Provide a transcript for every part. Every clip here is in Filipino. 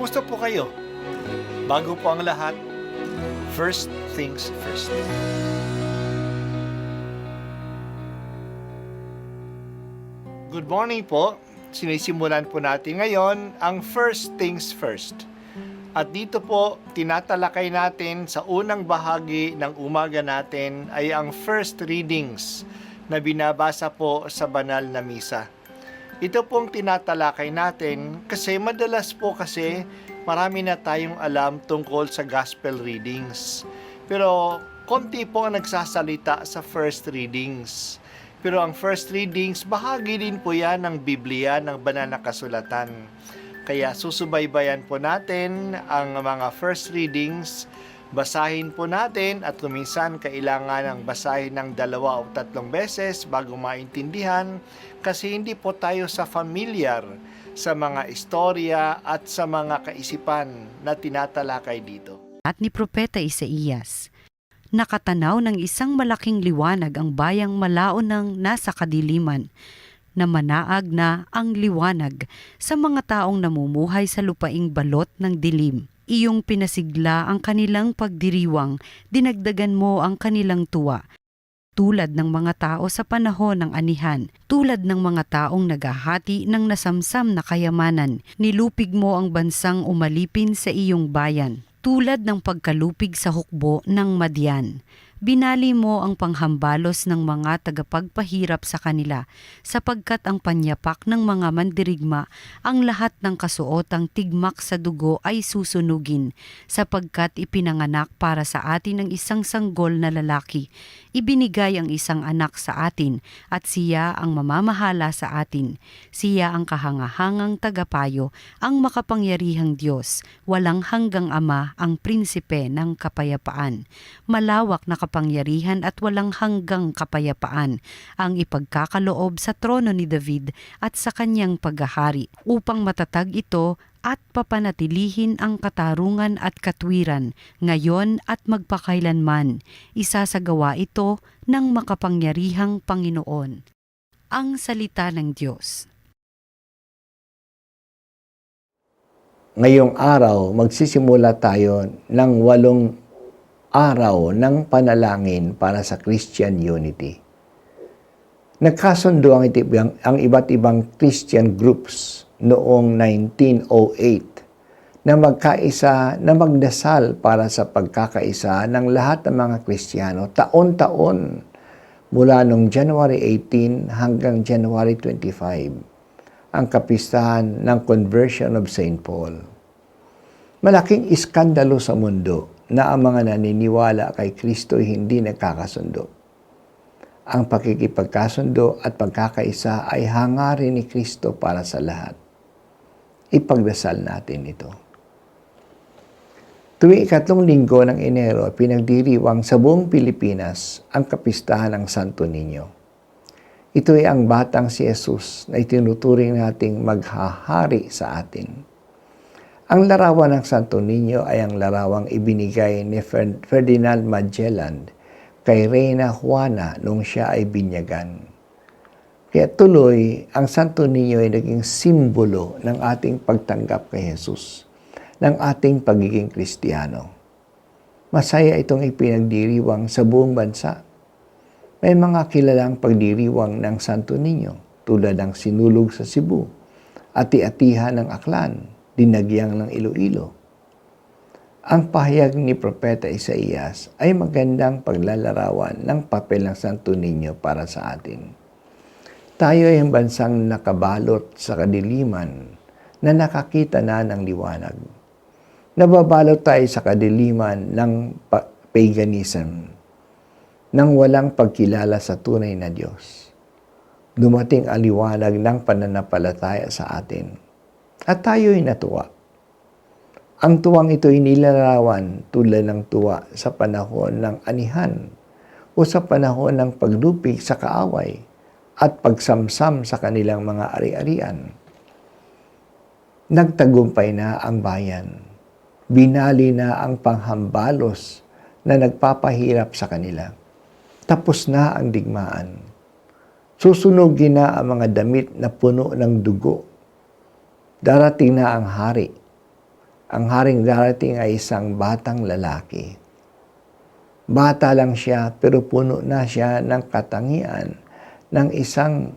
Kumusta po kayo? Bago po ang lahat, first things first. Good morning po. Sinisimulan po natin ngayon ang first things first. At dito po, tinatalakay natin sa unang bahagi ng umaga natin ay ang first readings na binabasa po sa banal na misa. Ito pong tinatalakay natin kasi madalas po kasi marami na tayong alam tungkol sa gospel readings. Pero konti po ang nagsasalita sa first readings. Pero ang first readings, bahagi din po yan ng Biblia, ng banal na kasulatan. Kaya susubaybayan po natin ang mga first readings, basahin po natin at kuminsan kailangan ng basahin ng 2 o 3 beses bago maintindihan kasi hindi po tayo familiar sa mga istorya at sa mga kaisipan na tinatalakay dito. At ni Propeta Isaías, nakatanaw ng isang malaking liwanag ang bayang malaon ng nasa kadiliman, na manaag na ang liwanag sa mga taong namumuhay sa lupaing balot ng dilim. Iyong pinasigla ang kanilang pagdiriwang, dinagdagan mo ang kanilang tuwa. Tulad ng mga tao sa panahon ng anihan, tulad ng mga taong naghahati ng nasamsam na kayamanan, nilupig mo ang bansang umalipin sa iyong bayan. Tulad ng pagkalupig sa hukbo ng Madian, binali mo ang panghambalos ng mga tagapagpahirap sa kanila, sapagkat ang panyapak ng mga mandirigma, ang lahat ng kasuotang tigmak sa dugo ay susunugin, sapagkat ipinanganak para sa atin ang isang sanggol na lalaki. Ibinigay ang isang anak sa atin, at siya ang mamamahala sa atin. Siya ang kahangahangang tagapayo, ang makapangyarihang Diyos, walang hanggang Ama, ang prinsipe ng kapayapaan. Malawak na kapangyarihan at walang hanggang kapayapaan ang ipagkakaloob sa trono ni David at sa kanyang paghahari, upang matatag ito at papanatilihin ang katarungan at katwiran ngayon at magpakailanman. Isasagawa ito ng makapangyarihang Panginoon. Ang salita ng Diyos. Ngayong araw, magsisimula tayo ng 8 araw ng panalangin para sa Christian unity. Nagkasundo ang iba't ibang Christian groups noong 1908 na magkaisa na magdasal para sa pagkakaisa ng lahat ng mga Kristiyano taon-taon mula noong January 18 hanggang January 25, ang kapistahan ng Conversion of St. Paul. Malaking iskandalo sa mundo na ang mga naniniwala kay Kristo ay hindi nagkakasundo. Ang pakikipagkasundo at pagkakaisa ay hangarin ni Kristo para sa lahat. Ipagdasal natin ito. Tuwing 3 linggo ng Enero, pinagdiriwang sa buong Pilipinas ang kapistahan ng Santo Niño. Ito ay ang batang si Jesus na itinuturing nating maghahari sa atin. Ang larawan ng Santo Niño ay ang larawang ibinigay ni Ferdinand Magellan kay Reyna Juana nung siya ay binyagan. Kaya tuloy, ang Santo Niño ay naging simbolo ng ating pagtanggap kay Jesus, ng ating pagiging Kristiyano. Masaya itong ipinagdiriwang sa buong bansa. May mga kilalang pagdiriwang ng Santo Niño tulad ng sinulog sa Cebu, ati-atihan ng Aklan, dinagyang ng Iloilo. Ang pahayag ni Propeta Isaías ay magandang paglalarawan ng papel ng Santo Niño para sa atin. Tayo ay ang bansang nakabalot sa kadiliman na nakakita na ng liwanag. Nababalot tayo sa kadiliman ng paganism, nang walang pagkilala sa tunay na Diyos. Dumating ang liwanag ng pananampalataya sa atin, at tayo'y natuwa. Ang tuwang ito ay nilarawan tulad ng tuwa sa panahon ng anihan o sa panahon ng paglupig sa kaaway at pagsamsam sa kanilang mga ari-arian. Nagtagumpay na ang bayan. Binali na ang panghambalos na nagpapahirap sa kanila. Tapos na ang digmaan. Susunugin na ang mga damit na puno ng dugo. Darating na ang hari. Ang haring darating ay isang batang lalaki. Bata lang siya pero puno na siya ng katangian ng isang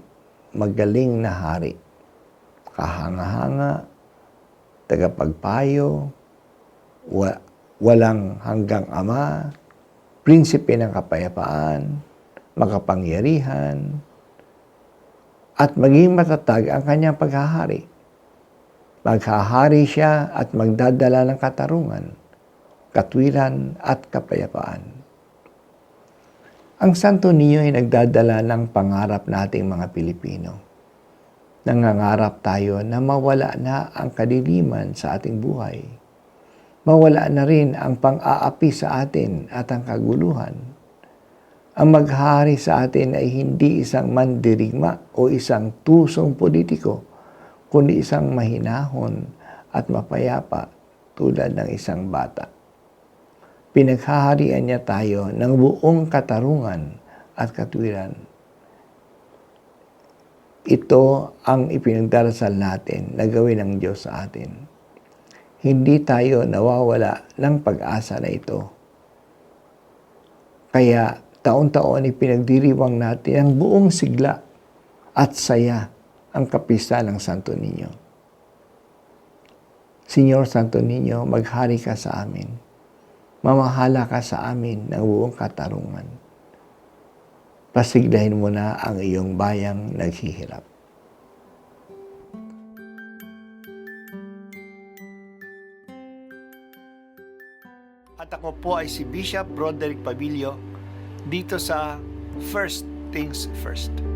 magaling na hari. Kahanga-hanga, tagapagpayo, walang hanggang ama, prinsipe ng kapayapaan, makapangyarihan, at maging matatag ang kanyang paghahari. Maghahari siya at magdadala ng katarungan, katwiran at kapayapaan. Ang Santo Niño ay nagdadala ng pangarap nating mga Pilipino. Nangangarap tayo na mawala na ang kadiliman sa ating buhay. Mawala na rin ang pang-aapi sa atin at ang kaguluhan. Ang maghari sa atin ay hindi isang mandirigma o isang tusong politiko, kundi isang mahinahon at mapayapa tulad ng isang bata. Pinaghaharian niya tayo ng buong katarungan at katwiran. Ito ang ipinagdarasal natin na gawin ng Diyos sa atin. Hindi tayo nawawala ng pag-asa na ito. Kaya taon-taon ipinagdiriwang natin ang buong sigla at saya ang kapistahan ng Santo Niño. Señor Santo Niño, maghari ka sa amin. Mamahala ka sa amin ng buong katarungan. Pasiglahin mo na ang iyong bayang naghihirap. At ako po ay si Bishop Broderick Pabilio dito sa First Things First.